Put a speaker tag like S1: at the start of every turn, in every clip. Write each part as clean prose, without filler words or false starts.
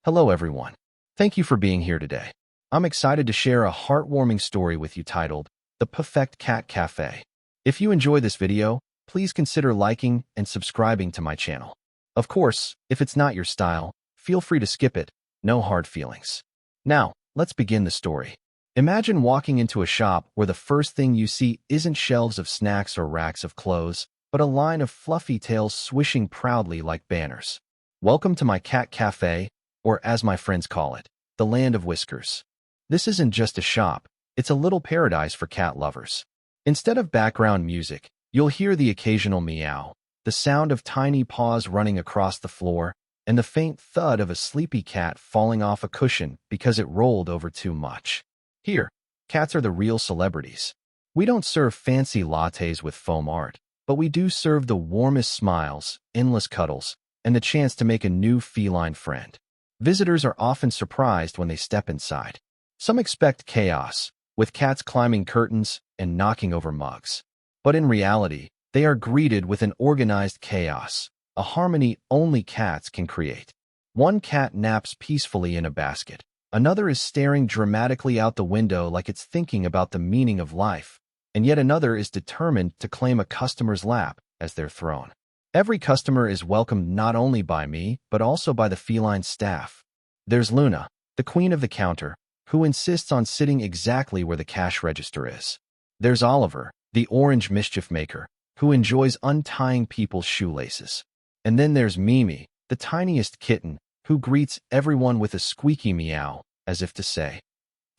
S1: Hello everyone. Thank you for being here today. I'm excited to share a heartwarming story with you titled, The Perfect Cat Cafe. If you enjoy this video, please consider liking and subscribing to my channel. Of course, if it's not your style, feel free to skip it, no hard feelings. Now, let's begin the story. Imagine walking into a shop where the first thing you see isn't shelves of snacks or racks of clothes, but a line of fluffy tails swishing proudly like banners. Welcome to my cat cafe, or as my friends call it, the land of whiskers. This isn't just a shop, it's a little paradise for cat lovers. Instead of background music, you'll hear the occasional meow, the sound of tiny paws running across the floor, and the faint thud of a sleepy cat falling off a cushion because it rolled over too much. Here, cats are the real celebrities. We don't serve fancy lattes with foam art, but we do serve the warmest smiles, endless cuddles, and the chance to make a new feline friend. Visitors are often surprised when they step inside. Some expect chaos, with cats climbing curtains and knocking over mugs. But in reality, they are greeted with an organized chaos, a harmony only cats can create. One cat naps peacefully in a basket. Another is staring dramatically out the window like it's thinking about the meaning of life. And yet another is determined to claim a customer's lap as their throne. Every customer is welcomed not only by me, but also by the feline staff. There's Luna, the queen of the counter, who insists on sitting exactly where the cash register is. There's Oliver, the orange mischief maker, who enjoys untying people's shoelaces. And then there's Mimi, the tiniest kitten, who greets everyone with a squeaky meow, as if to say,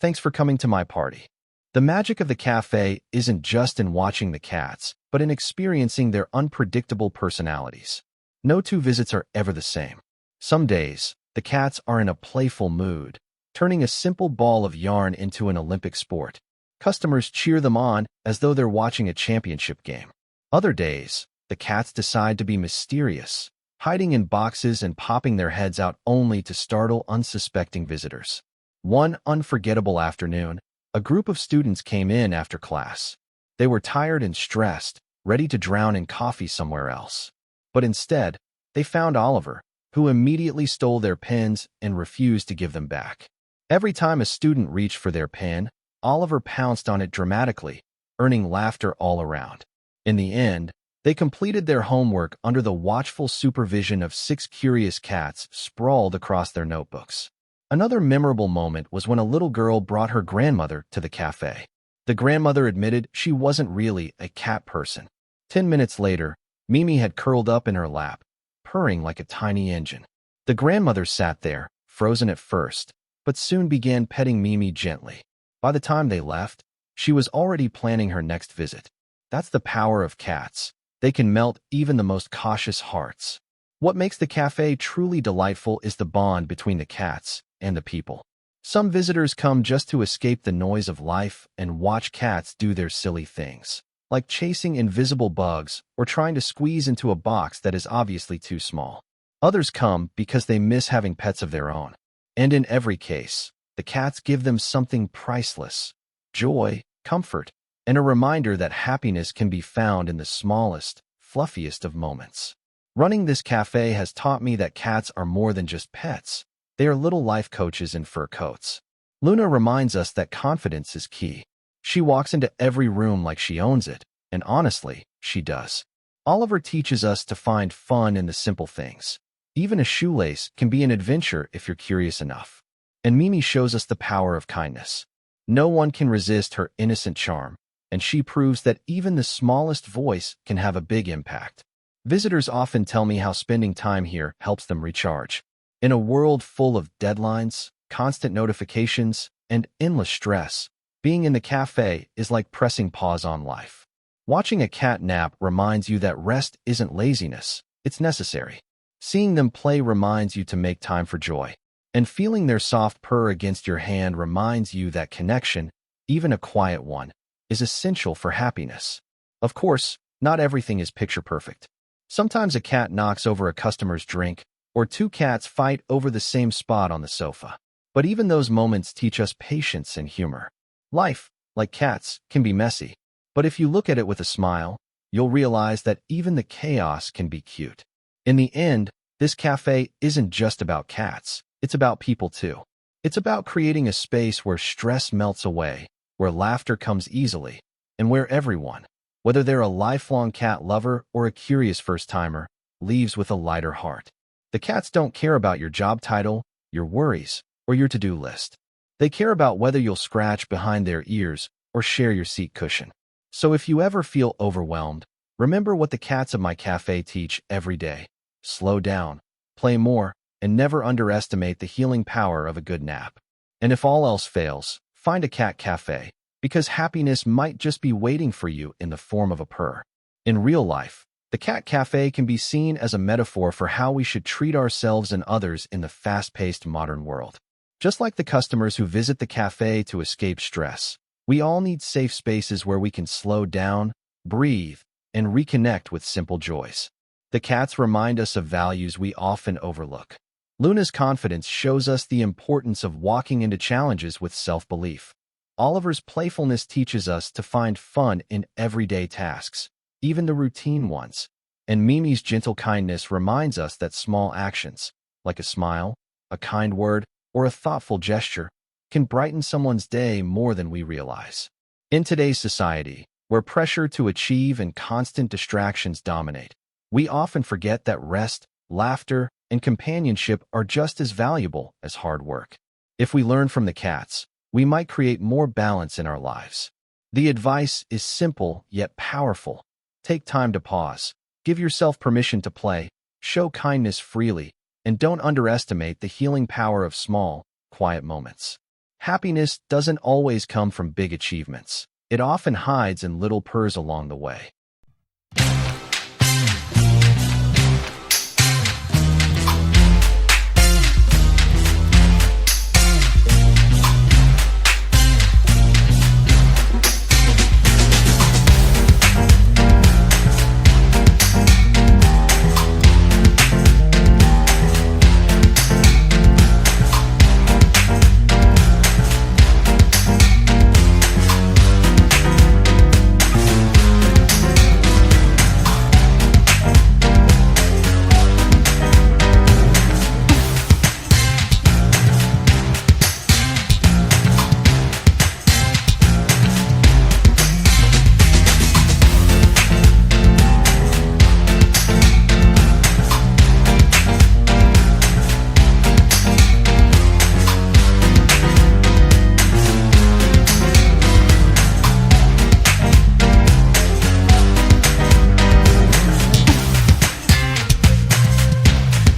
S1: "Thanks for coming to my party." The magic of the cafe isn't just in watching the cats, but in experiencing their unpredictable personalities. No two visits are ever the same. Some days, the cats are in a playful mood, turning a simple ball of yarn into an Olympic sport. Customers cheer them on as though they're watching a championship game. Other days, the cats decide to be mysterious, hiding in boxes and popping their heads out only to startle unsuspecting visitors. One unforgettable afternoon, a group of students came in after class. They were tired and stressed, ready to drown in coffee somewhere else. But instead, they found Oliver, who immediately stole their pens and refused to give them back. Every time a student reached for their pen, Oliver pounced on it dramatically, earning laughter all around. In the end, they completed their homework under the watchful supervision of 6 curious cats sprawled across their notebooks. Another memorable moment was when a little girl brought her grandmother to the cafe. The grandmother admitted she wasn't really a cat person. 10 minutes later, Mimi had curled up in her lap, purring like a tiny engine. The grandmother sat there, frozen at first, but soon began petting Mimi gently. By the time they left, she was already planning her next visit. That's the power of cats. They can melt even the most cautious hearts. What makes the cafe truly delightful is the bond between the cats and the people. Some visitors come just to escape the noise of life and watch cats do their silly things, like chasing invisible bugs or trying to squeeze into a box that is obviously too small. Others come because they miss having pets of their own. And in every case, the the cats give them something priceless: joy, comfort, and a reminder that happiness can be found in the smallest, fluffiest of moments. Running this cafe has taught me that cats are more than just pets. They are little life coaches in fur coats. Luna reminds us that confidence is key. She walks into every room like she owns it, and honestly, she does. Oliver teaches us to find fun in the simple things. Even a shoelace can be an adventure if you're curious enough. And Mimi shows us the power of kindness. No one can resist her innocent charm, and she proves that even the smallest voice can have a big impact. Visitors often tell me how spending time here helps them recharge. In a world full of deadlines, constant notifications, and endless stress, being in the cafe is like pressing pause on life. Watching a cat nap reminds you that rest isn't laziness, it's necessary. Seeing them play reminds you to make time for joy. And feeling their soft purr against your hand reminds you that connection, even a quiet one, is essential for happiness. Of course, not everything is picture perfect. Sometimes a cat knocks over a customer's drink, or two cats fight over the same spot on the sofa. But even those moments teach us patience and humor. Life, like cats, can be messy. But if you look at it with a smile, you'll realize that even the chaos can be cute. In the end, this cafe isn't just about cats. It's about people too. It's about creating a space where stress melts away, where laughter comes easily, and where everyone, whether they're a lifelong cat lover or a curious first-timer, leaves with a lighter heart. The cats don't care about your job title, your worries, or your to-do list. They care about whether you'll scratch behind their ears or share your seat cushion. So if you ever feel overwhelmed, remember what the cats of my cafe teach every day. Slow down, play more, and never underestimate the healing power of a good nap. And if all else fails, find a cat cafe, because happiness might just be waiting for you in the form of a purr. In real life, the cat cafe can be seen as a metaphor for how we should treat ourselves and others in the fast-paced modern world. Just like the customers who visit the cafe to escape stress, we all need safe spaces where we can slow down, breathe, and reconnect with simple joys. The cats remind us of values we often overlook. Luna's confidence shows us the importance of walking into challenges with self-belief. Oliver's playfulness teaches us to find fun in everyday tasks, even the routine ones. And Mimi's gentle kindness reminds us that small actions, like a smile, a kind word, or a thoughtful gesture, can brighten someone's day more than we realize. In today's society, where pressure to achieve and constant distractions dominate, we often forget that rest, laughter, and companionship are just as valuable as hard work. If we learn from the cats, we might create more balance in our lives. The advice is simple yet powerful. Take time to pause, give yourself permission to play, show kindness freely, and don't underestimate the healing power of small, quiet moments. Happiness doesn't always come from big achievements. It often hides in little purrs along the way.